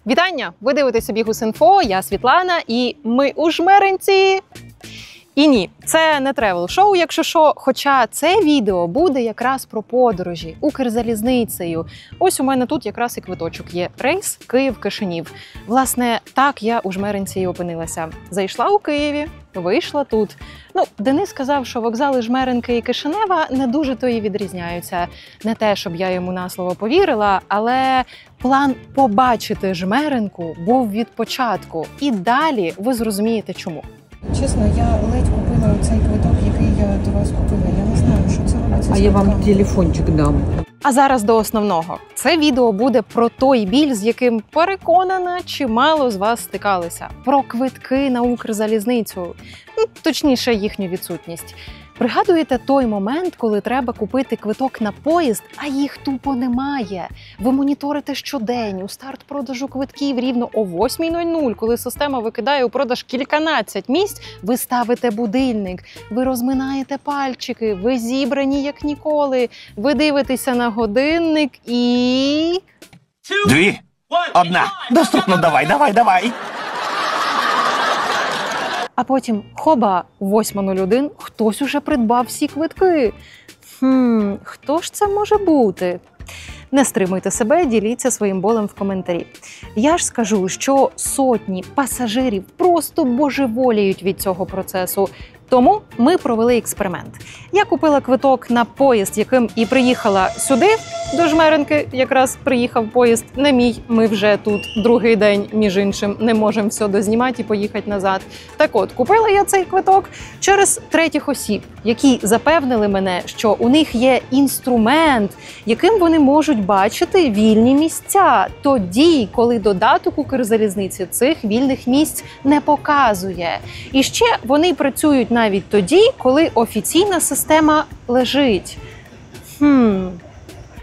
Вітання! Ви дивитеся Бігус.Інфо, я Світлана, і ми у Жмеринці. І ні, це не тревел-шоу, якщо що, хоча це відео буде якраз про подорожі Укрзалізницею. Ось у мене тут якраз і квиточок є. Рейс Київ-Кишинів. Власне, так я у Жмеринці і опинилася. Зайшла у Києві, вийшла тут. Денис сказав, що вокзали Жмеринки і Кишинева не дуже то і відрізняються. Не те, щоб я йому на слово повірила, але план побачити Жмеринку був від початку. І далі ви зрозумієте чому. Чесно, я ледь купила цей квиток, який я до вас купила. Я не знаю, що це робиться. А я вам телефончик дам. А зараз до основного. Це відео буде про той біль, з яким, переконана, чимало з вас стикалися. Про квитки на Укрзалізницю. Точніше, їхню відсутність. Пригадуєте той момент, коли треба купити квиток на поїзд, а їх тупо немає? Ви моніторите щодень у старт продажу квитків рівно о 8:00, коли система викидає у продаж кільканадцять місць, ви ставите будильник, ви розминаєте пальчики, ви зібрані як ніколи, ви дивитеся на годинник і... 2, 1. Доступно, давай. А потім, хоба, 8:01, хтось уже придбав всі квитки. Хто ж це може бути? Не стримуйте себе, діліться своїм болем в коментарі. Я ж скажу, що сотні пасажирів просто божеволіють від цього процесу. Тому ми провели експеримент. Я купила квиток на поїзд, яким і приїхала сюди, до Жмеринки. Якраз приїхав поїзд, не мій. Ми вже тут другий день, між іншим, не можемо все дознімати і поїхати назад. Так от, купила я цей квиток через третіх осіб, які запевнили мене, що у них є інструмент, яким вони можуть бачити вільні місця. Тоді, коли додаток Укрзалізниці цих вільних місць не показує. І ще вони працюють навіть тоді, коли офіційна система лежить.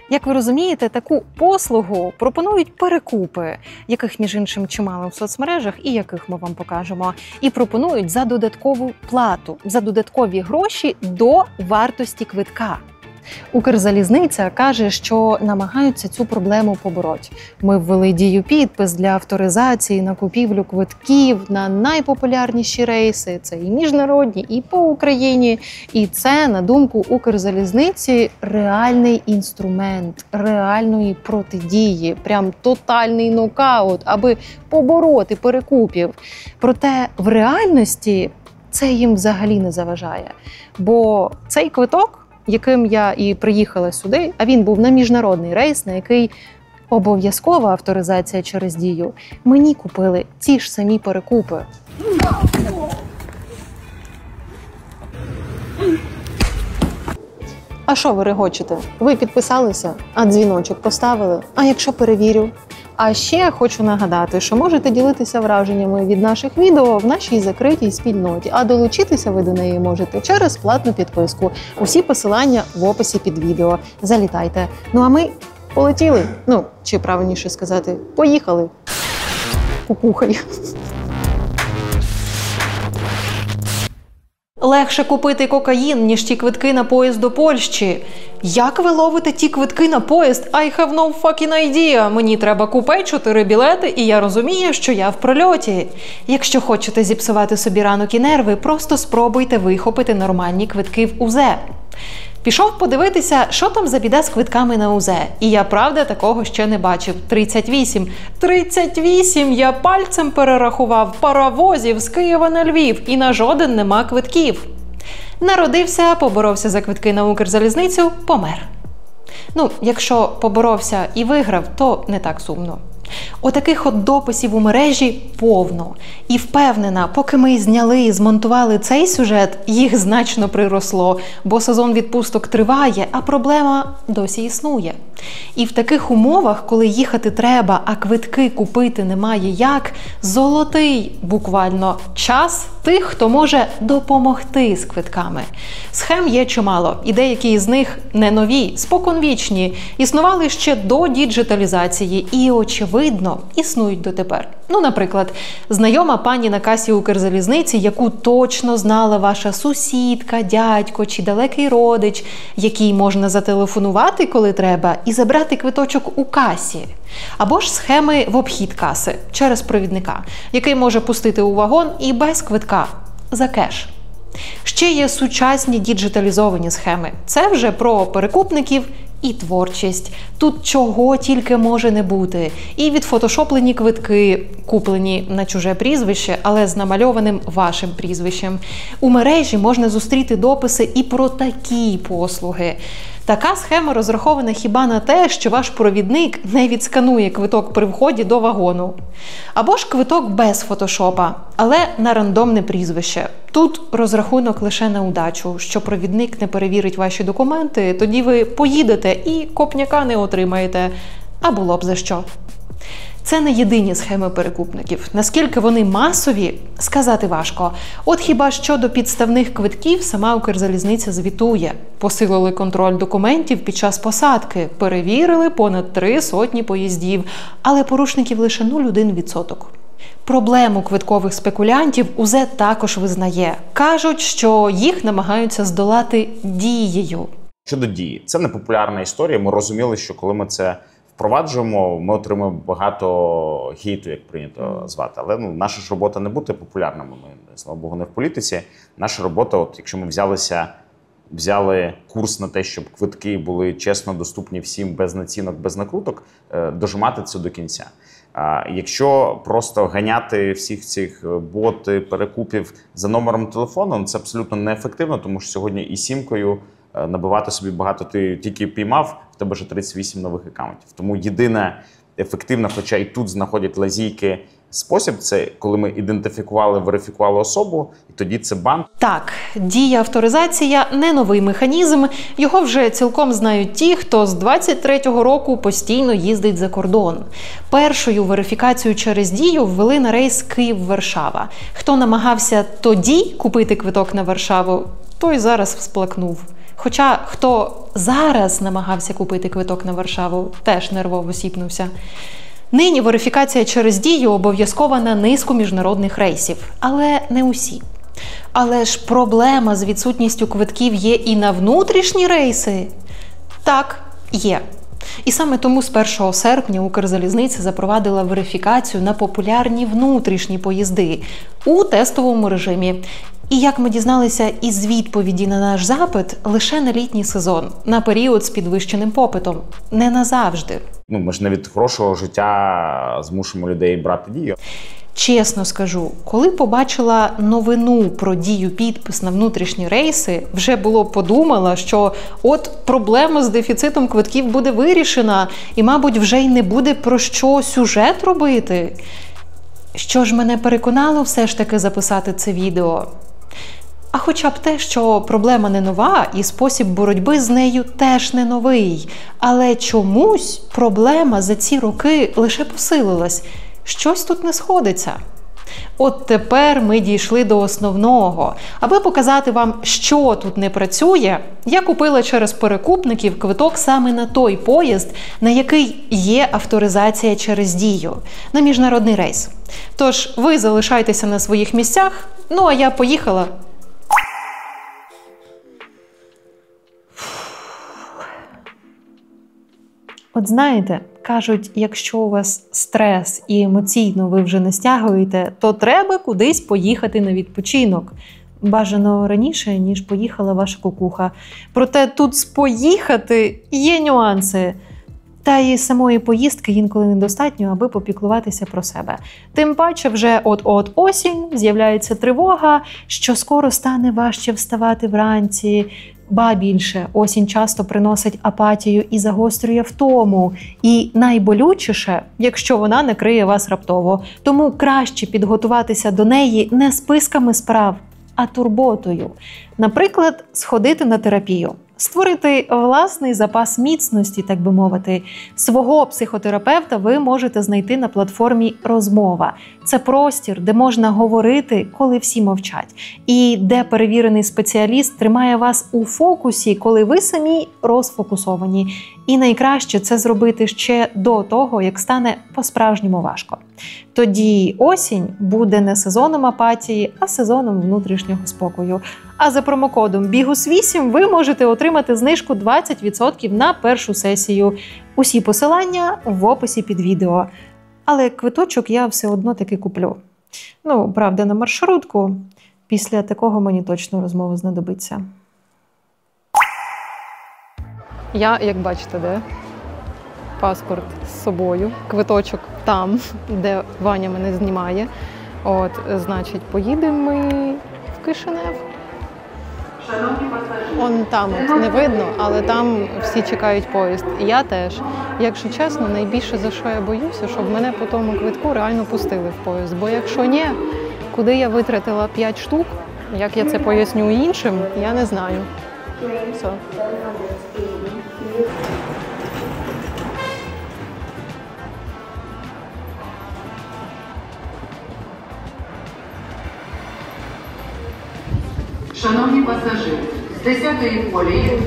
Як ви розумієте, таку послугу пропонують перекупи, яких, між іншим, чимало в соцмережах і яких ми вам покажемо. І пропонують за додаткову плату, за додаткові гроші до вартості квитка. Укрзалізниця каже, що намагаються цю проблему побороти. Ми ввели дію підпис для авторизації на купівлю квитків на найпопулярніші рейси. Це і міжнародні, і по Україні. І це, на думку Укрзалізниці, реальний інструмент реальної протидії. Прям тотальний нокаут, аби побороти перекупів. Проте в реальності це їм взагалі не заважає. Бо цей квиток, яким я і приїхала сюди, а він був на міжнародний рейс, на який обов'язкова авторизація через дію, мені купили ті ж самі перекупи. А що ви регочете? Ви підписалися, а дзвіночок поставили? А якщо перевірю? А ще хочу нагадати, що можете ділитися враженнями від наших відео в нашій закритій спільноті, а долучитися ви до неї можете через платну підписку. Усі посилання в описі під відео. Залітайте. А ми полетіли. Чи правильніше сказати, поїхали. Кукухай. Легше купити кокаїн, ніж ті квитки на поїзд до Польщі. Як ви ловите ті квитки на поїзд? I have no fucking idea. Мені треба купити 4 білети, і я розумію, що я в прольоті. Якщо хочете зіпсувати собі ранок і нерви, просто спробуйте вихопити нормальні квитки в УЗ. Пішов подивитися, що там за біда з квитками на УЗ. І я, правда, такого ще не бачив. 38. 38! Я пальцем перерахував паровозів з Києва на Львів. І на жоден нема квитків. Народився, поборовся за квитки на Укрзалізницю, помер. Якщо поборовся і виграв, то не так сумно. Отаких от дописів у мережі повно. І впевнена, поки ми зняли і змонтували цей сюжет, їх значно приросло, бо сезон відпусток триває, а проблема досі існує. І в таких умовах, коли їхати треба, а квитки купити немає як, золотий буквально час тих, хто може допомогти з квитками. Схем є чимало, і деякі з них не нові, споконвічні, існували ще до діджиталізації і, очевидно, існують дотепер. Ну, наприклад, знайома пані на касі Укрзалізниці, яку точно знала ваша сусідка, дядько чи далекий родич, якій можна зателефонувати, коли треба, і забрати квиточок у касі. Або ж схеми в обхід каси через провідника, який може пустити у вагон і без квитка, за кеш. Ще є сучасні діджиталізовані схеми. Це вже про перекупників і творчість. Тут чого тільки може не бути. І відфотошоплені квитки, куплені на чуже прізвище, але з намальованим вашим прізвищем. У мережі можна зустріти дописи і про такі послуги. Така схема розрахована хіба на те, що ваш провідник не відсканує квиток при вході до вагону. Або ж квиток без фотошопа, але на рандомне прізвище. Тут розрахунок лише на удачу, що провідник не перевірить ваші документи, тоді ви поїдете і копняка не отримаєте. А було б за що. Це не єдині схеми перекупників. Наскільки вони масові, сказати важко. От хіба що до підставних квитків сама Укрзалізниця звітує. Посилили контроль документів під час посадки, перевірили понад 300 поїздів, але порушників лише 0,1%. Проблему квиткових спекулянтів УЗ також визнає. Кажуть, що їх намагаються здолати дією. Щодо дії, це не популярна історія. Ми розуміли, що коли ми це впроваджуємо, ми отримуємо багато хейту, як прийнято звати. Але наша ж робота не бути популярними. Ми, слава Богу, не в політиці. Наша робота, от якщо ми взяли курс на те, щоб квитки були чесно доступні всім, без націнок, без накруток, дожимати це до кінця. Якщо просто ганяти всіх цих перекупів за номером телефону, це абсолютно неефективно, тому що сьогодні і сімкою набивати собі багато, ти тільки піймав, в тебе вже 38 нових аккаунтів. Тому єдина ефективна, хоча і тут знаходять лазійки, спосіб – це коли ми ідентифікували, верифікували особу, і тоді це банк. Так, дія-авторизація – не новий механізм. Його вже цілком знають ті, хто з 23-го року постійно їздить за кордон. Першою верифікацію через дію ввели на рейс Київ-Варшава. Хто намагався тоді купити квиток на Варшаву, той зараз всплакнув. Хоча хто зараз намагався купити квиток на Варшаву, теж нервово сіпнувся. Нині верифікація через дію обов'язкова на низку міжнародних рейсів, але не усі. Але ж проблема з відсутністю квитків є і на внутрішні рейси? Так, є. І саме тому з 1 серпня Укрзалізниця запровадила верифікацію на популярні внутрішні поїзди у тестовому режимі. І як ми дізналися із відповіді на наш запит, лише на літній сезон, на період з підвищеним попитом, не назавжди. Ми ж не від хорошого життя змушуємо людей брати дію. Чесно скажу, коли побачила новину про дію-підпис на внутрішні рейси, вже було подумала, що от проблема з дефіцитом квитків буде вирішена, і, мабуть, вже й не буде про що сюжет робити. Що ж мене переконало все ж таки записати це відео? А хоча б те, що проблема не нова і спосіб боротьби з нею теж не новий. Але чомусь проблема за ці роки лише посилилась. Щось тут не сходиться. От тепер ми дійшли до основного. Аби показати вам, що тут не працює, я купила через перекупників квиток саме на той поїзд, на який є авторизація через дію, на міжнародний рейс. Тож ви залишайтеся на своїх місцях, ну а я поїхала. От знаєте, кажуть, якщо у вас стрес і емоційно ви вже не стягуєте, то треба кудись поїхати на відпочинок. Бажано раніше, ніж поїхала ваша кукуха. Проте тут з поїхати є нюанси. Та й самої поїздки інколи недостатньо, аби попіклуватися про себе. Тим паче вже от-от осінь, з'являється тривога, що скоро стане важче вставати вранці. Ба більше, осінь часто приносить апатію і загострює втому. І найболючіше, якщо вона накриє вас раптово. Тому краще підготуватися до неї не списками справ, а турботою. Наприклад, сходити на терапію. Створити власний запас міцності, так би мовити. Свого психотерапевта ви можете знайти на платформі «Розмова». Це простір, де можна говорити, коли всі мовчать. І де перевірений спеціаліст тримає вас у фокусі, коли ви самі розфокусовані. І найкраще це зробити ще до того, як стане по-справжньому важко. Тоді осінь буде не сезоном апатії, а сезоном внутрішнього спокою. А за промокодом BIGUS8 ви можете отримати знижку 20% на першу сесію. Усі посилання в описі під відео. Але квиточок я все одно таки куплю. Ну, правда, на маршрутку. Після такого мені точно розмова знадобиться. Я, як бачите, де? Паспорт з собою, квиточок там, де Ваня мене знімає. От, значить, поїдемо ми в Кишинев. Он там от, не видно, але там всі чекають поїзд. І я теж. Якщо чесно, найбільше за що я боюся, щоб мене по тому квитку реально пустили в поїзд. Бо якщо ні, куди я витратила 5 штук, як я це поясню іншим, я не знаю. Все. Шановні пасажири, з 10-ї колії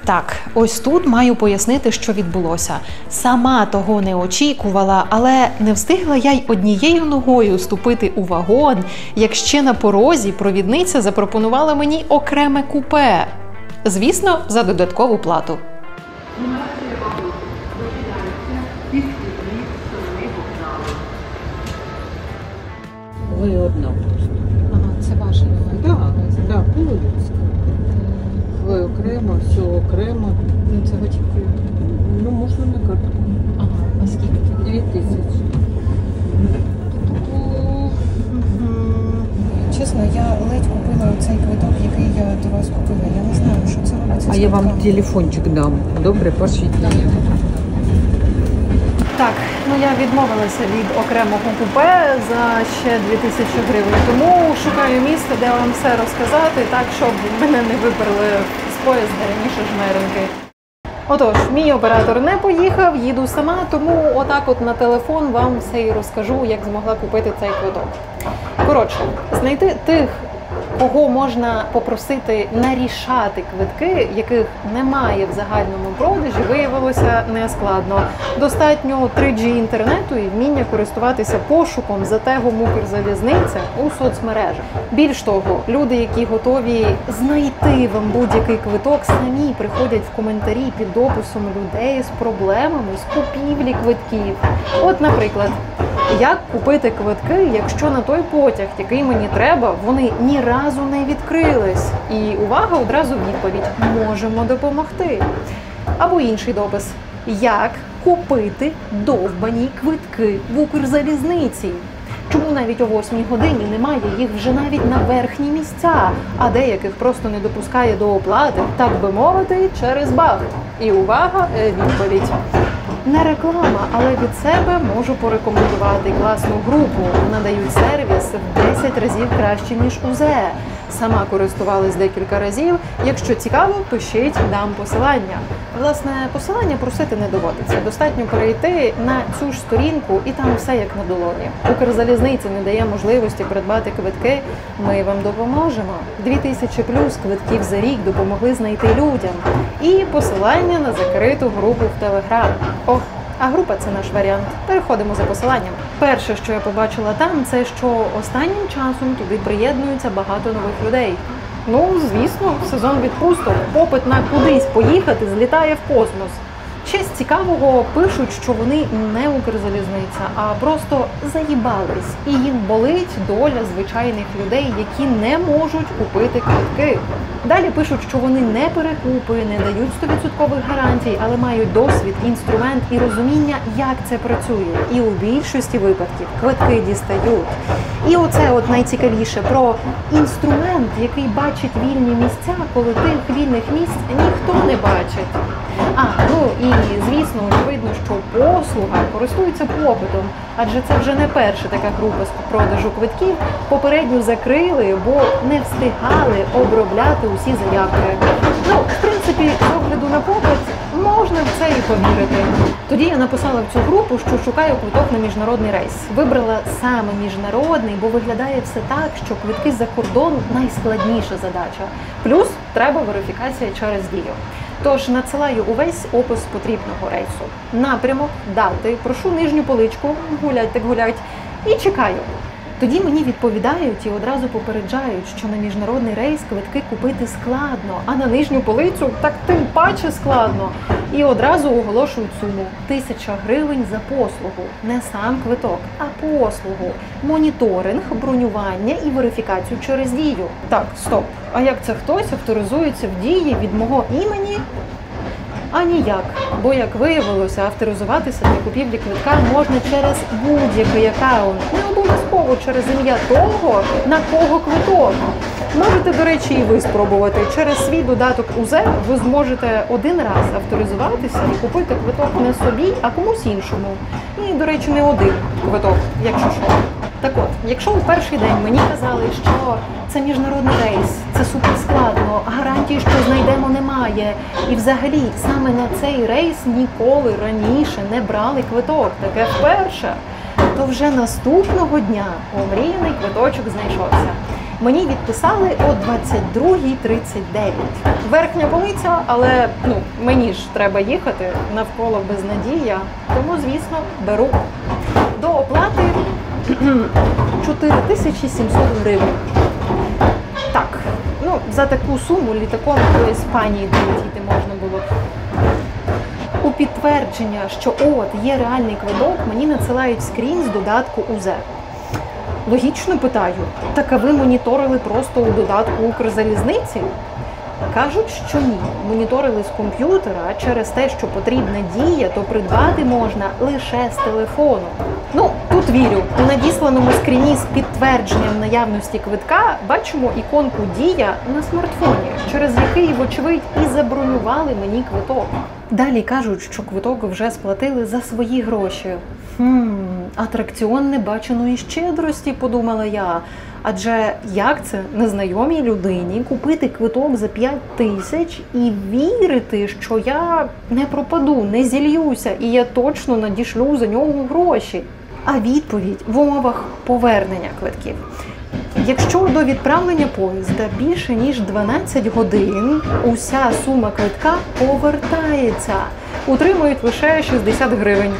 Так, ось тут маю пояснити, що відбулося. Сама того не очікувала, але не встигла я й однією ногою ступити у вагон, як ще на порозі провідниця запропонувала мені окреме купе. Звісно, за додаткову плату. Ви одна просто. Ага, це ваше. Так, Полудівська. Ви окремо, все окремо. Ну, це готівкою. Ну, можна на картку. Ага, а скільки? 2000. Чесно, я ледь купила цей квиток, який я до вас купила. Я не знаю, що це робиться. А з я вам квитками. телефончик дам. Добре, пошліть мені. Так, ну я відмовилася від окремого купе за ще 2000 гривень. Тому шукаю місце, де вам все розказати, так, щоб мене не виперли з поїзда раніше жмеренки. Отож, мій оператор не поїхав, їду сама, тому отак от на телефон вам все і розкажу, як змогла купити цей квиток. Коротше, знайти тих, кого можна попросити нарішати квитки, яких немає в загальному продажі, виявилося нескладно. Достатньо 3G інтернету і вміння користуватися пошуком за тегом Укрзалізниця у соцмережах. Більш того, люди, які готові знайти вам будь-який квиток, самі приходять в коментарі під описом людей з проблемами з купівлі квитків. От, наприклад, як купити квитки, якщо на той потяг, який мені треба, вони ні разу не відкрились? І увага, одразу відповідь: можемо допомогти. Або інший допис: як купити довбані квитки в Укрзалізниці? Чому навіть о 8 годині немає їх вже навіть на верхні місця, а деяких просто не допускає до оплати, так би мовити, через баг? І увага, відповідь. Не реклама, але від себе можу порекомендувати класну групу. Надають сервіс в 10 разів краще, ніж УЗЕ. Сама користувалась декілька разів. Якщо цікаво, пишіть, дам посилання. Власне, посилання просити не доводиться. Достатньо перейти на цю ж сторінку, і там все як на долоні. Укрзалізниця не дає можливості придбати квитки. Ми вам допоможемо. 2000 плюс квитків за рік допомогли знайти людям. І посилання на закриту групу в Телеграм. О, а група – це наш варіант. Переходимо за посиланням. Перше, що я побачила там, це що останнім часом туди приєднується багато нових людей. Ну, звісно, сезон відпусток, попит на кудись поїхати злітає в космос. Ще з цікавого пишуть, що вони не Укрзалізниця, а просто заїбались. І їм болить доля звичайних людей, які не можуть купити квитки. Далі пишуть, що вони не перекупи, не дають 100% гарантій, але мають досвід, інструмент і розуміння, як це працює. І у більшості випадків квитки дістають. І оце от найцікавіше про інструмент, який бачить вільні місця, коли тих вільних місць ніхто не бачить. А, ну і звісно, очевидно, що послуга користується попитом, адже це вже не перша така група з продажу квитків. Попередню закрили, бо не встигали обробляти усі заявки. Ну, в принципі, з огляду на попит можна в це і повірити. Тоді я написала в цю групу, що шукаю квиток на міжнародний рейс. Вибрала саме міжнародний, бо виглядає все так, що квитки за кордон найскладніша задача. Плюс треба верифікація через Дію. Тож надсилаю увесь опис потрібного рейсу. Напрямок, дати, прошу нижню поличку, гулять так гулять, і чекаю. Тоді мені відповідають і одразу попереджають, що на міжнародний рейс квитки купити складно, а на нижню полицю так тим паче складно. І одразу оголошують суму – 1000 гривень за послугу. Не сам квиток, а послугу. Моніторинг, бронювання і верифікацію через Дію. Так, стоп. А як це хтось авторизується в Дії від мого імені? А ніяк, бо, як виявилося, авторизуватися для купівлі квитка можна через будь-який аккаунт, не обов'язково через ім'я того, на кого квиток. Можете, до речі, і ви спробувати. Через свій додаток УЗ ви зможете один раз авторизуватися і купити квиток не собі, а комусь іншому. І, до речі, не один квиток, якщо що. Так от, якщо у перший день мені казали, що це міжнародний рейс, це суперскладно, гарантії, що знайдемо, немає, і взагалі саме на цей рейс ніколи раніше не брали квиток, таке вперше, то вже наступного дня омріяний квиточок знайшовся. Мені відписали о 22:39. Верхня полиця, але мені ж треба їхати, навколо безнадія, тому, звісно, беру. До оплати 4700 гривень. Так, за таку суму літаком до Іспанії долетіти можна було. У підтвердження, що є реальний квиток, мені надсилають скрін з додатку УЗ. Логічно питаю, так а ви моніторили просто у додатку Укрзалізниці? Кажуть, що ні. Моніторили з комп'ютера, а через те, що потрібна Дія, то придбати можна лише з телефону. Тут вірю. У надісланому скріні з підтвердженням наявності квитка бачимо іконку Дія на смартфоні, через який, вочевидь, і забронювали мені квиток. Далі кажуть, що квиток вже сплатили за свої гроші. Атракціон небаченої щедрості, подумала я. Адже як це незнайомій людині купити квиток за 5000 і вірити, що я не пропаду, не зільюся і я точно надішлю за нього гроші? А відповідь в умовах повернення квитків. Якщо до відправлення поїзда більше ніж 12 годин, уся сума квитка повертається. Утримують лише 60 гривень.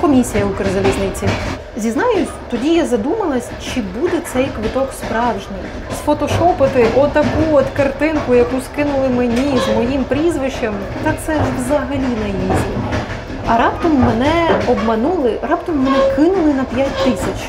Комісія Укрзалізниці. Зізнаюсь, тоді я задумалась, чи буде цей квиток справжній. Сфотошопити отаку картинку, яку скинули мені з моїм прізвищем, та це ж взагалі на ізі. А раптом мене обманули, раптом мене кинули на 5000.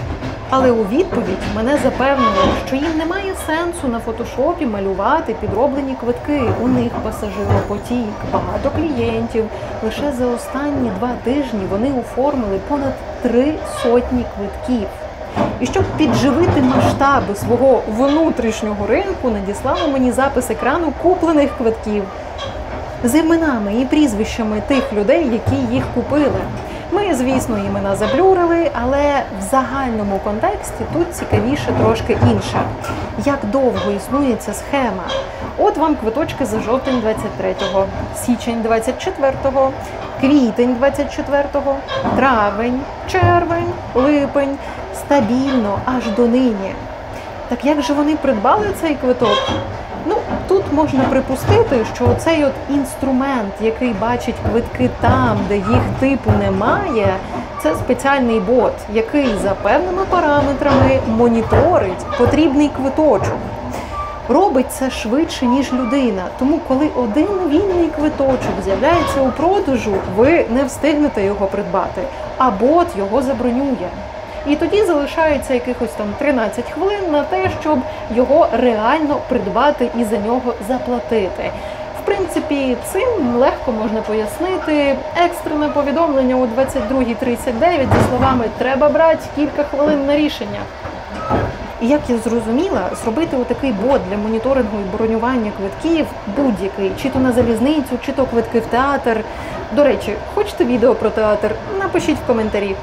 Але у відповідь мене запевнили, що їм немає сенсу на фотошопі малювати підроблені квитки. У них пасажиропотік, багато клієнтів. Лише за останні 2 тижні вони оформили понад 300 квитків. І щоб підживити масштаби свого внутрішнього ринку, надіслали мені запис екрану куплених квитків з іменами і прізвищами тих людей, які їх купили. Ми, звісно, імена заблюрили, але в загальному контексті тут цікавіше трошки інше. Як довго існує ця схема? От вам квиточки за жовтень 23-го, січень 24-го, квітень 24-го, травень, червень, липень. Стабільно аж до нині. Так як же вони придбали цей квиток? Тут можна припустити, що цей інструмент, який бачить квитки там, де їх типу немає, це спеціальний бот, який за певними параметрами моніторить потрібний квиточок. Робить це швидше, ніж людина, тому коли один вільний квиточок з'являється у продажу, ви не встигнете його придбати, а бот його забронює. І тоді залишається якихось 13 хвилин на те, щоб його реально придбати і за нього заплатити. В принципі, цим легко можна пояснити екстрене повідомлення о 22:39 зі словами «треба брати кілька хвилин на рішення». І як я зрозуміла, зробити отакий бот для моніторингу і бронювання квитків будь-який, чи то на залізницю, чи то квитки в театр. До речі, хочете відео про театр? Напишіть в коментарі.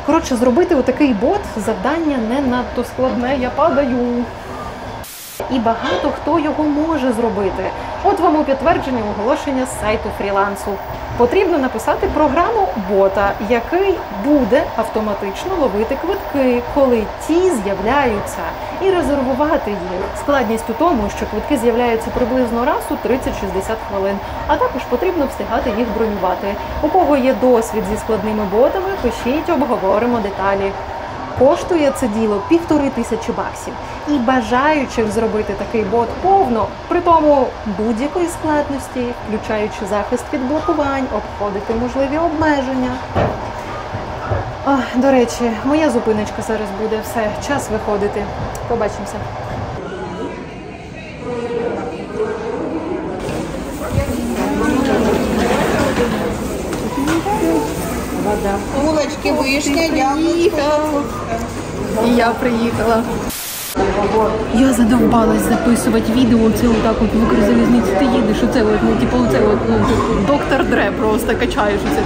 Коротше, зробити отакий бот завдання не надто складне, я падаю. І багато хто його може зробити. От вам у підтвердження оголошення з сайту фрілансу. Потрібно написати програму бота, який буде автоматично ловити квитки, коли ті з'являються, і резервувати їх. Складність у тому, що квитки з'являються приблизно раз у 30-60 хвилин, а також потрібно встигати їх бронювати. У кого є досвід зі складними ботами, пишіть, обговоримо деталі. Коштує це діло 1500 баксів. І бажаючих зробити такий бот повно, при тому будь-якої складності, включаючи захист від блокувань, обходити можливі обмеження. До речі, моя зупиночка зараз буде. Все, час виходити. Побачимося. Булочки, вишня, дякую. І я приїхала. Я задовбалась записувати відео, це отак от в Укрзалізниці ти їдеш, оце от, ну, типу, оце от, ну, доктор Дре просто качаєш оце.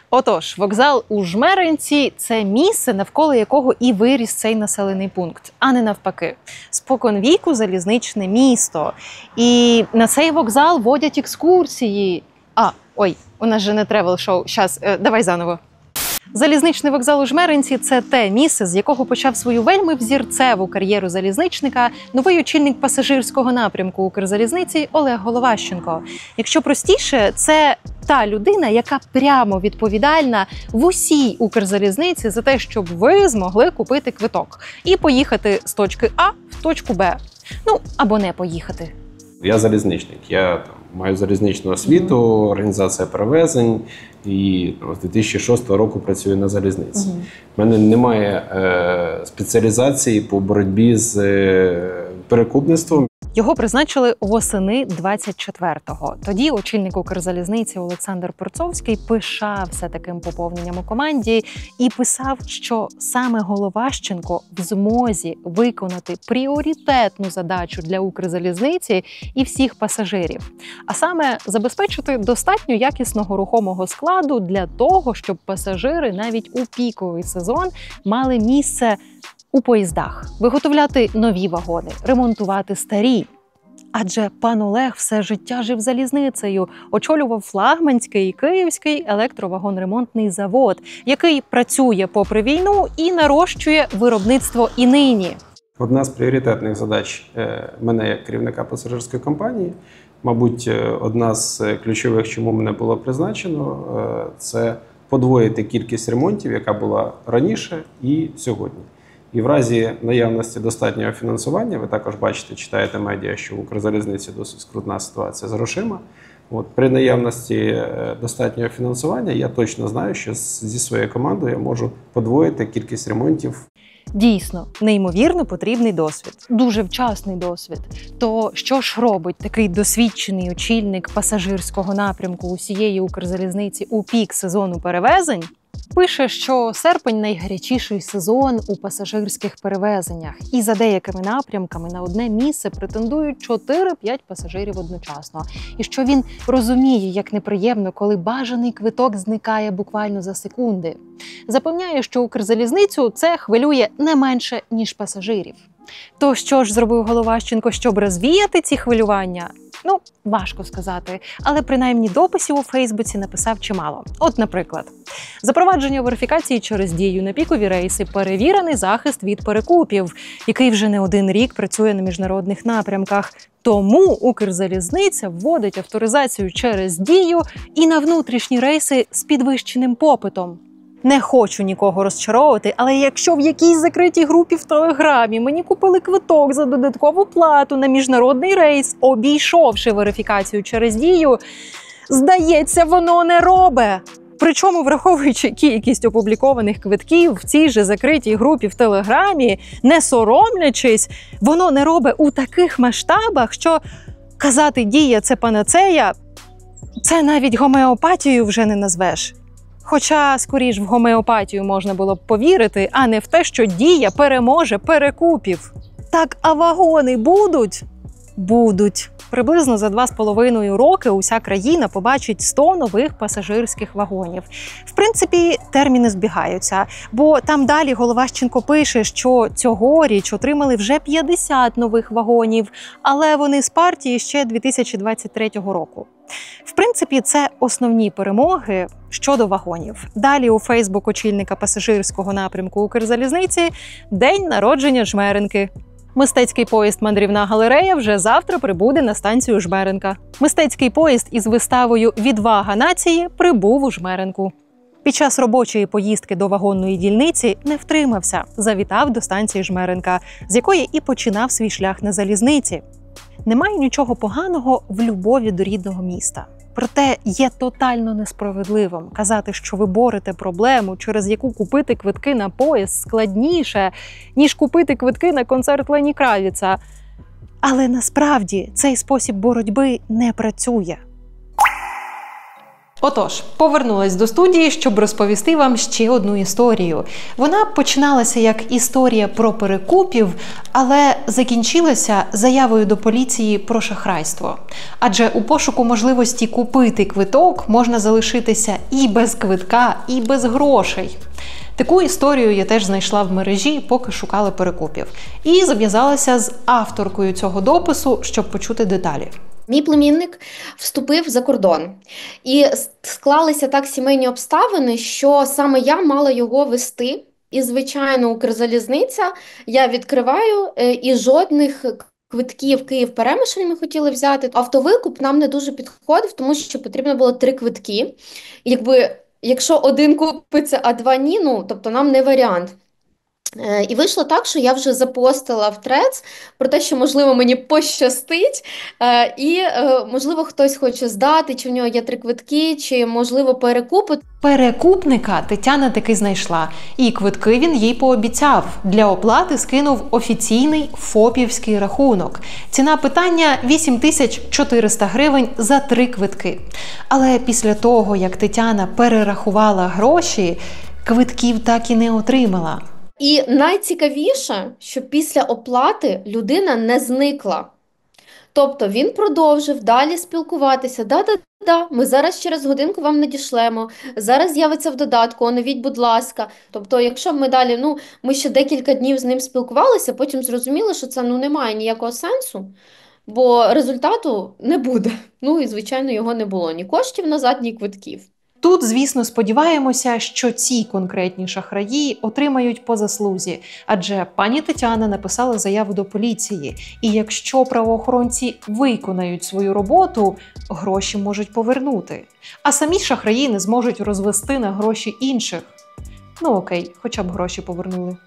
Отож, вокзал у Жмеринці – це місце, навколо якого і виріс цей населений пункт, а не навпаки. Споконвіку залізничне місто. І на цей вокзал водять екскурсії. У нас же не тревел-шоу. Щас, давай заново. Залізничний вокзал у Жмеринці – це те місце, з якого почав свою вельми взірцеву кар'єру залізничника новий очільник пасажирського напрямку Укрзалізниці Олег Головащенко. Якщо простіше, це та людина, яка прямо відповідальна в усій Укрзалізниці за те, щоб ви змогли купити квиток і поїхати з точки А в точку Б. Ну, або не поїхати. Я залізничник, я маю залізничну освіту, організація перевезень і з 2006 року працюю на залізниці. У мене немає спеціалізації по боротьбі з перекупництвом. Його призначили восени 24-го. Тоді очільник Укрзалізниці Олександр Перцовський пишався таким поповненням у команді і писав, що саме Головащенко в змозі виконати пріоритетну задачу для Укрзалізниці і всіх пасажирів. А саме забезпечити достатньо якісного рухомого складу для того, щоб пасажири навіть у піковий сезон мали місце у поїздах, виготовляти нові вагони, ремонтувати старі. Адже пан Олег все життя жив залізницею, очолював флагманський київський електровагонремонтний завод, який працює попри війну і нарощує виробництво і нині. Одна з пріоритетних задач мене як керівника пасажирської компанії, мабуть, одна з ключових, чому мене було призначено, це подвоїти кількість ремонтів, яка була раніше і сьогодні. І в разі наявності достатнього фінансування, ви також бачите, читаєте медіа, що в Укрзалізниці досить скрутна ситуація з грошима. При наявності достатнього фінансування я точно знаю, що зі своєю командою я можу подвоїти кількість ремонтів. Дійсно, неймовірно потрібний досвід. Дуже вчасний досвід. То що ж робить такий досвідчений очільник пасажирського напрямку усієї Укрзалізниці у пік сезону перевезень? Пише, що серпень – найгарячіший сезон у пасажирських перевезеннях. І за деякими напрямками на одне місце претендують 4-5 пасажирів одночасно. І що він розуміє, як неприємно, коли бажаний квиток зникає буквально за секунди. Запевняє, що Укрзалізницю це хвилює не менше, ніж пасажирів. То що ж зробив Головащенко, щоб розвіяти ці хвилювання? Ну, важко сказати, але принаймні дописів у Фейсбуці написав чимало. От, наприклад, запровадження верифікації через Дію на пікові рейси, перевірений захист від перекупів, який вже не один рік працює на міжнародних напрямках. Тому Укрзалізниця вводить авторизацію через Дію і на внутрішні рейси з підвищеним попитом. Не хочу нікого розчаровувати, але якщо в якійсь закритій групі в Телеграмі мені купили квиток за додаткову плату на міжнародний рейс, обійшовши верифікацію через Дію, здається, воно не робить. Причому, враховуючи кількість опублікованих квитків в цій же закритій групі в Телеграмі, не соромлячись, воно не робить у таких масштабах, що казати «Дія – це панацея» – це навіть гомеопатією вже не назвеш. Хоча, скоріш, в гомеопатію можна було б повірити, а не в те, що Дія переможе перекупів. Так, а вагони будуть? Будуть. Приблизно за 2,5 роки уся країна побачить 100 нових пасажирських вагонів. В принципі, терміни збігаються, бо там далі Головащенко пише, що цьогоріч отримали вже 50 нових вагонів, але вони з партії ще 2023 року. В принципі, це основні перемоги щодо вагонів. Далі у Фейсбук очільника пасажирського напрямку Укрзалізниці день народження Жмеренки. Мистецький поїзд «Мандрівна галерея» вже завтра прибуде на станцію Жмеренка. Мистецький поїзд із виставою «Відвага нації» прибув у Жмеренку. Під час робочої поїздки до вагонної дільниці не втримався, завітав до станції Жмеренка, з якої і починав свій шлях на залізниці. Немає нічого поганого в любові до рідного міста. Проте є тотально несправедливим казати, що ви борете проблему, через яку купити квитки на поїзд складніше, ніж купити квитки на концерт Лені Кравіца. Але насправді цей спосіб боротьби не працює. Отож, повернулась до студії, щоб розповісти вам ще одну історію. Вона починалася як історія про перекупів, але закінчилася заявою до поліції про шахрайство. Адже у пошуку можливості купити квиток можна залишитися і без квитка, і без грошей. Таку історію я теж знайшла в мережі, поки шукала перекупів. І зав'язалася з авторкою цього допису, щоб почути деталі. Мій племінник вступив за кордон. І склалися так сімейні обставини, що саме я мала його вести. І, звичайно, Укрзалізниця я відкриваю, і жодних квитків Київ-Перемишль ми хотіли взяти. Автовикуп нам не дуже підходив, тому що потрібно було 3 квитки. Якщо один купиться, а 2 ні, тобто нам не варіант. І вийшло так, що я вже запостила в Threads про те, що, можливо, мені пощастить, і, можливо, хтось хоче здати, чи в нього є 3 квитки, чи, можливо, перекупить. Перекупника Тетяна таки знайшла, і квитки він їй пообіцяв. Для оплати скинув офіційний ФОПівський рахунок. Ціна питання – 8400 гривень за 3 квитки. Але після того, як Тетяна перерахувала гроші, квитків так і не отримала. І найцікавіше, що після оплати людина не зникла. Тобто він продовжив далі спілкуватися. Да, ми зараз через годинку вам надішлемо, зараз з'явиться в додатку, оновіть, будь ласка. Тобто, якщо б ми далі, ми ще декілька днів з ним спілкувалися, потім зрозуміли, що це немає ніякого сенсу, бо результату не буде. І, звичайно, його не було. Ні коштів назад, ні квитків. Тут, звісно, сподіваємося, що ці конкретні шахраї отримають по заслузі, адже пані Тетяна написала заяву до поліції, і якщо правоохоронці виконають свою роботу, гроші можуть повернути. А самі шахраї не зможуть розвести на гроші інших. Окей, хоча б гроші повернули.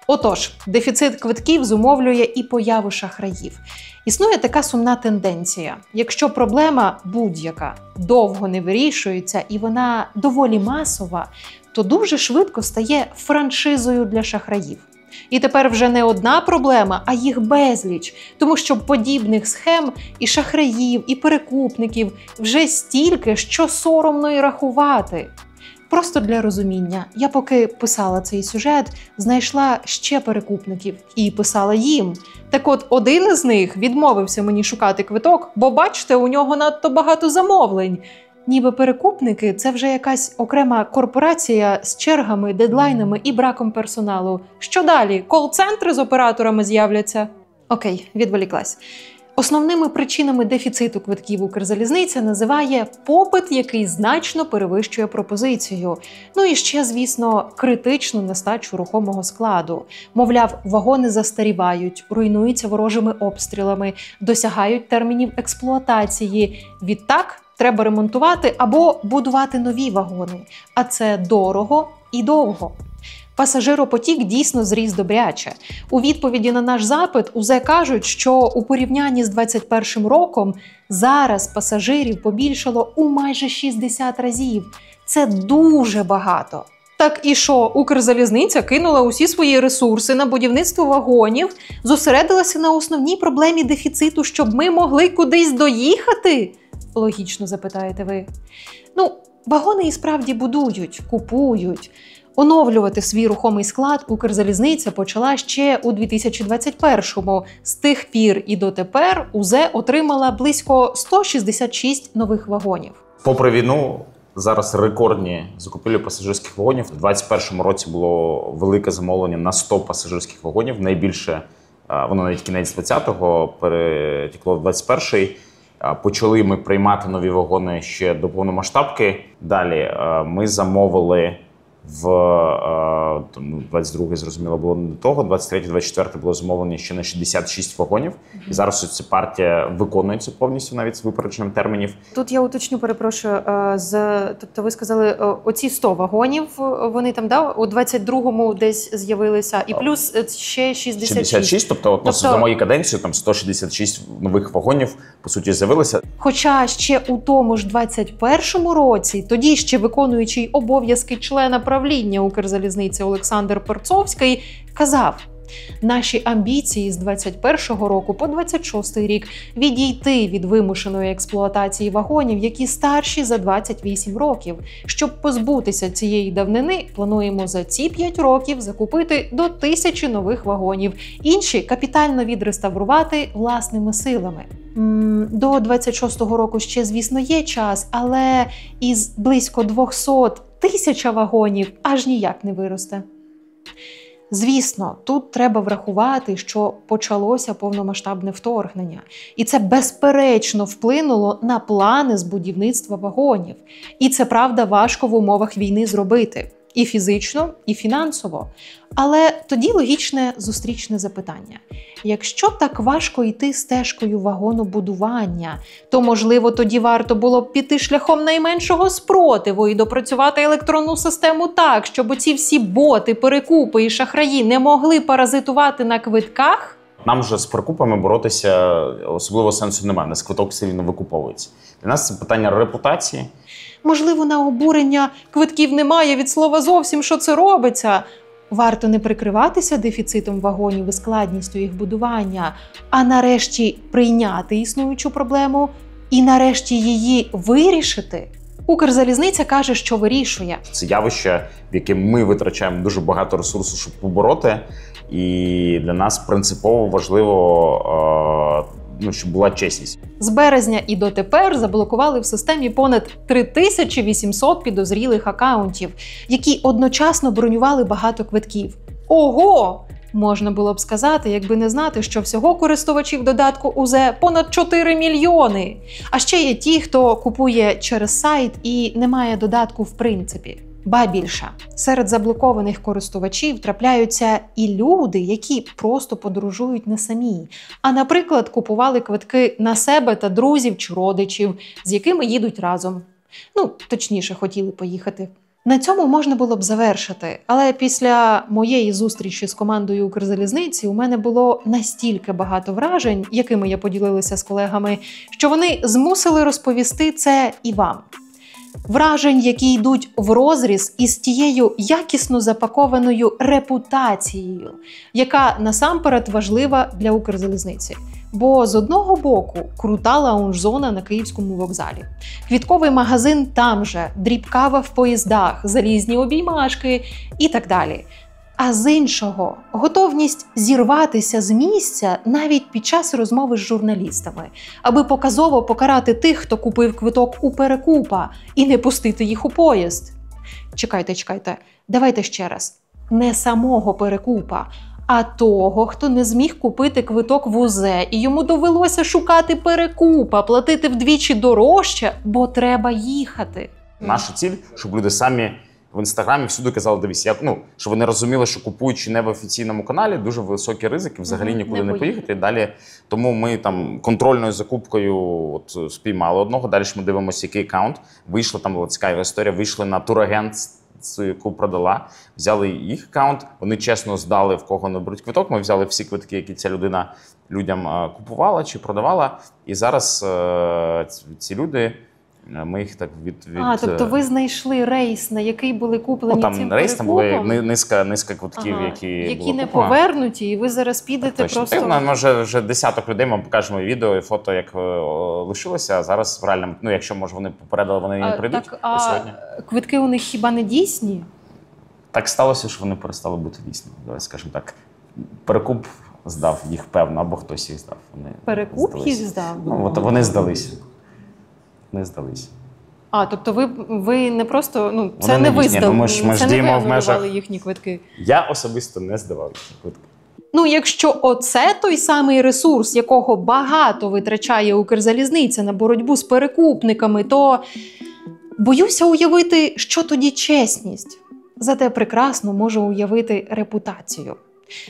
Отож, дефіцит квитків зумовлює і появу шахраїв. Існує така сумна тенденція. Якщо проблема будь-яка довго не вирішується і вона доволі масова, то дуже швидко стає франшизою для шахраїв. І тепер вже не одна проблема, а їх безліч, тому що подібних схем і шахраїв, і перекупників вже стільки, що соромно й рахувати. Просто для розуміння, я поки писала цей сюжет, знайшла ще перекупників і писала їм. Так от, один із них відмовився мені шукати квиток, бо, бачите, у нього надто багато замовлень. Ніби перекупники – це вже якась окрема корпорація з чергами, дедлайнами і браком персоналу. Що далі? Кол-центри з операторами з'являться? Окей, відволіклась. Основними причинами дефіциту квитків Укрзалізниця називає попит, який значно перевищує пропозицію. І ще, звісно, критичну нестачу рухомого складу. Мовляв, вагони застарівають, руйнуються ворожими обстрілами, досягають термінів експлуатації. Відтак, треба ремонтувати або будувати нові вагони. А це дорого і довго. Пасажиропотік дійсно зріс добряче. У відповіді на наш запит УЗ кажуть, що у порівнянні з 2021 роком зараз пасажирів побільшало у майже 60 разів. Це дуже багато. Так і що, Укрзалізниця кинула усі свої ресурси на будівництво вагонів, зосередилася на основній проблемі дефіциту, щоб ми могли кудись доїхати? Логічно запитаєте ви. Вагони і справді будують, купують. Оновлювати свій рухомий склад Укрзалізниця почала ще у 2021-му. З тих пір і дотепер УЗ отримала близько 166 нових вагонів. Попри війну, зараз рекордні закупівлі пасажирських вагонів. У 2021 році було велике замовлення на 100 пасажирських вагонів. Найбільше, воно навіть кінець 20-го, перетекло в 21-й. Почали ми приймати нові вагони ще до повномасштабки. Далі ми замовили в 22-й, зрозуміло, було не до того, 23-24 було замовлення ще на 66 вагонів. І зараз ця партія виконується повністю, навіть з випередженням термінів. Тут я уточню, перепрошую, тобто ви сказали, оці 100 вагонів, вони там, да, у 22-му десь з'явилися, і плюс ще 66. 66, тобто за мою каденцію там 166 нових вагонів, по суті, з'явилися. Хоча ще у тому ж 21-му році, тоді ще виконуючий обов'язки члена правління Укрзалізниці Олександр Перцовський казав: наші амбіції з 21-го року по 26-й рік відійти від вимушеної експлуатації вагонів, які старші за 28 років. Щоб позбутися цієї давнини, плануємо за ці 5 років закупити до 1000 нових вагонів. Інші капітально відреставрувати власними силами. До 26-го року ще, звісно, є час, але із близько 200 1000 вагонів аж ніяк не виросте. Звісно, тут треба врахувати, що почалося повномасштабне вторгнення. І це безперечно вплинуло на плани з будівництва вагонів. І це, правда, важко в умовах війни зробити. І фізично, і фінансово. Але тоді логічне зустрічне запитання. Якщо так важко йти стежкою вагонобудування, то, можливо, тоді варто було б піти шляхом найменшого спротиву і допрацювати електронну систему так, щоб оці всі боти, перекупи і шахраї не могли паразитувати на квитках? Нам же з перекупами боротися особливо сенсу немає. У нас квиток все рівно викуповується. Для нас це питання репутації. Можливо, на обурення «квитків немає» від слова зовсім, що це робиться. Варто не прикриватися дефіцитом вагонів і складністю їх будування, а нарешті прийняти існуючу проблему і нарешті її вирішити. Укрзалізниця каже, що вирішує. Це явище, в яке ми витрачаємо дуже багато ресурсу, щоб побороти. І для нас принципово важливо, щоб була чесність. З березня і дотепер заблокували в системі понад 3800 підозрілих акаунтів, які одночасно бронювали багато квитків. Ого! Можна було б сказати, якби не знати, що всього користувачів додатку УЗ понад 4 мільйони. А ще є ті, хто купує через сайт і не має додатку в принципі. Ба більше, серед заблокованих користувачів трапляються і люди, які просто подорожують не самі, а, наприклад, купували квитки на себе та друзів чи родичів, з якими їдуть разом. Точніше, хотіли поїхати. На цьому можна було б завершити, але після моєї зустрічі з командою Укрзалізниці у мене було настільки багато вражень, якими я поділилася з колегами, що вони змусили розповісти це і вам. Вражень, які йдуть врозріз із тією якісно запакованою репутацією, яка насамперед важлива для Укрзалізниці. Бо з одного боку крута лаунж-зона на Київському вокзалі, квітковий магазин там же, дріб-кава в поїздах, залізні обіймашки і так далі. А з іншого – готовність зірватися з місця навіть під час розмови з журналістами, аби показово покарати тих, хто купив квиток у перекупа, і не пустити їх у поїзд. Чекайте, давайте ще раз. Не самого перекупа, а того, хто не зміг купити квиток в УЗ, і йому довелося шукати перекупа, платити вдвічі дорожче, бо треба їхати. Наша ціль, щоб люди самі в Інстаграмі всюди казали: дивись, щоб вони розуміли, що купуючи не в офіційному каналі, дуже високі ризики, взагалі нікуди не поїхати. Далі, тому ми там контрольною закупкою спіймали одного, далі ми дивимося, який аккаунт. Вийшла там, була цікава історія, вийшли на турагент, яку продала, взяли їх аккаунт, вони чесно здали, в кого не беруть квиток, ми взяли всі квитки, які ця людина людям купувала чи продавала, і зараз ці люди Ми їх так від... тобто ви знайшли рейс, на який були куплені там цим рейс, там були перекупом? низка квитків, які були не куплені. повернуті, і ви зараз підете Точно. просто... Так, вже десяток людей, ми покажемо відео і фото, як лишилося, а зараз в реальному, якщо, може, вони попередили, вони не прийдуть сьогодні. Квитки у них хіба не дійсні? Так сталося, що вони перестали бути дійсними. Давай скажемо так. Перекуп здав їх, певно, або хтось їх здав. Вони Перекуп здалися. їх здав? Ну, вони здалися. Не здалися. Тобто ви не просто, це Вони не не ви дійсні. здали, Ми ж це не ви діємо в межах- анулювали їхні квитки. Я особисто не здавав їхні квитки. Якщо оце той самий ресурс, якого багато витрачає Укрзалізниця на боротьбу з перекупниками, то боюся уявити, що тоді чесність. Зате прекрасно можу уявити репутацію.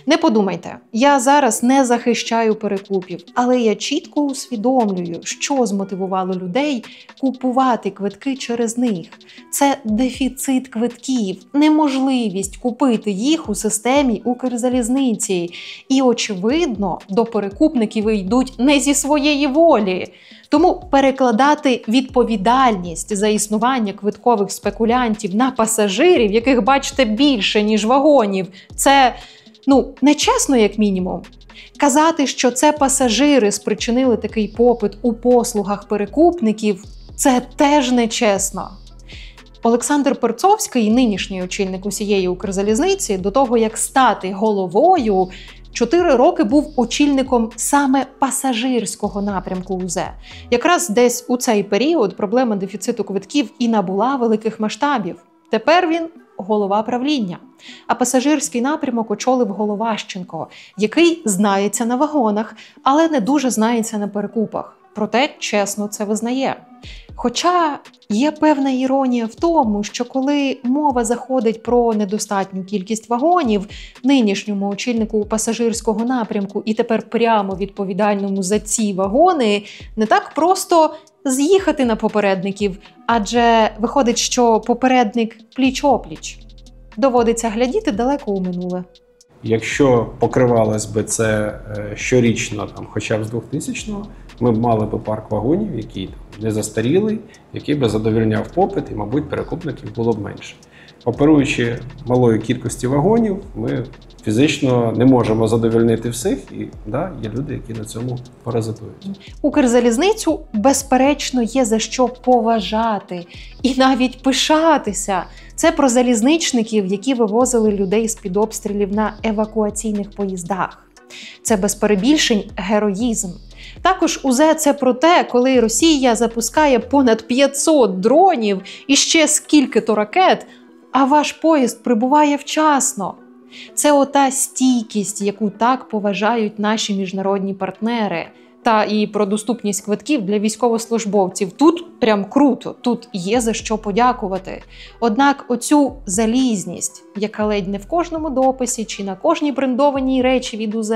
Не подумайте, я зараз не захищаю перекупів, але я чітко усвідомлюю, що змотивувало людей купувати квитки через них. Це дефіцит квитків, неможливість купити їх у системі Укрзалізниці. І, очевидно, до перекупників йдуть не зі своєї волі. Тому перекладати відповідальність за існування квиткових спекулянтів на пасажирів, яких, бачите, більше, ніж вагонів, це... нечесно, як мінімум. Казати, що це пасажири спричинили такий попит у послугах перекупників, це теж нечесно. Олександр Перцовський, нинішній очільник усієї Укрзалізниці, до того, як стати головою, 4 роки був очільником саме пасажирського напрямку УЗ. Якраз десь у цей період проблема дефіциту квитків і набула великих масштабів. Тепер він голова правління. А пасажирський напрямок очолив Головащенко, який знається на вагонах, але не дуже знається на перекупах. Проте чесно це визнає. Хоча є певна іронія в тому, що коли мова заходить про недостатню кількість вагонів, нинішньому очільнику пасажирського напрямку і тепер прямо відповідальному за ці вагони, не так просто з'їхати на попередників, адже виходить, що попередник пліч-опліч. Доводиться глядіти далеко у минуле. Якщо покривалось би це щорічно, хоча б з 2000-го, ми б мали би парк вагонів, який не застарілий, який би задовольняв попит, і, мабуть, перекупників було б менше. Оперуючи малою кількістю вагонів, ми фізично не можемо задовольнити всіх, і є люди, які на цьому паразитують. Укрзалізницю, безперечно, є за що поважати і навіть пишатися. Це про залізничників, які вивозили людей з-під обстрілів на евакуаційних поїздах. Це без перебільшень героїзм. Також УЗ – це про те, коли Росія запускає понад 500 дронів і ще скільки-то ракет, а ваш поїзд прибуває вчасно. Це ота стійкість, яку так поважають наші міжнародні партнери. Та і про доступність квитків для військовослужбовців. Тут прям круто, тут є за що подякувати. Однак оцю залізність, яка ледь не в кожному дописі чи на кожній брендованій речі від УЗ,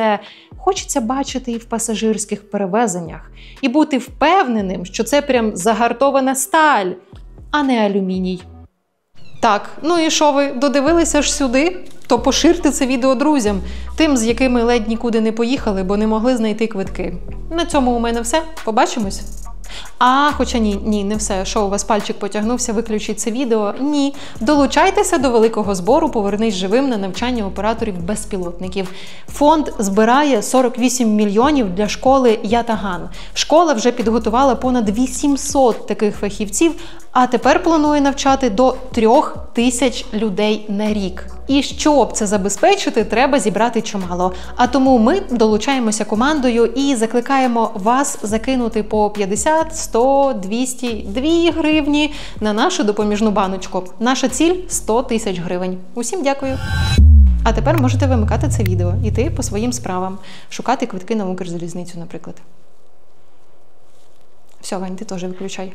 хочеться бачити і в пасажирських перевезеннях. І бути впевненим, що це прям загартована сталь, а не алюміній. Так, і що ви, додивилися ж сюди? То поширте це відео друзям, тим, з якими ледь нікуди не поїхали, бо не могли знайти квитки. На цьому у мене все. Побачимось? Хоча ні, не все. Що, у вас пальчик потягнувся, виключіть це відео? Ні. Долучайтеся до великого збору «Повернись живим» на навчання операторів-безпілотників. Фонд збирає 48 мільйонів для школи Ятаган. Школа вже підготувала понад 800 таких фахівців, а тепер планує навчати до 3000 людей на рік. І щоб це забезпечити, треба зібрати чимало. А тому ми долучаємося командою і закликаємо вас закинути по 50, 100, 200, 2 гривні на нашу допоміжну баночку. Наша ціль – 100 тисяч гривень. Усім дякую! А тепер можете вимикати це відео, іти по своїм справам, шукати квитки на Укрзалізницю, наприклад. Все, Вань, ти теж виключай.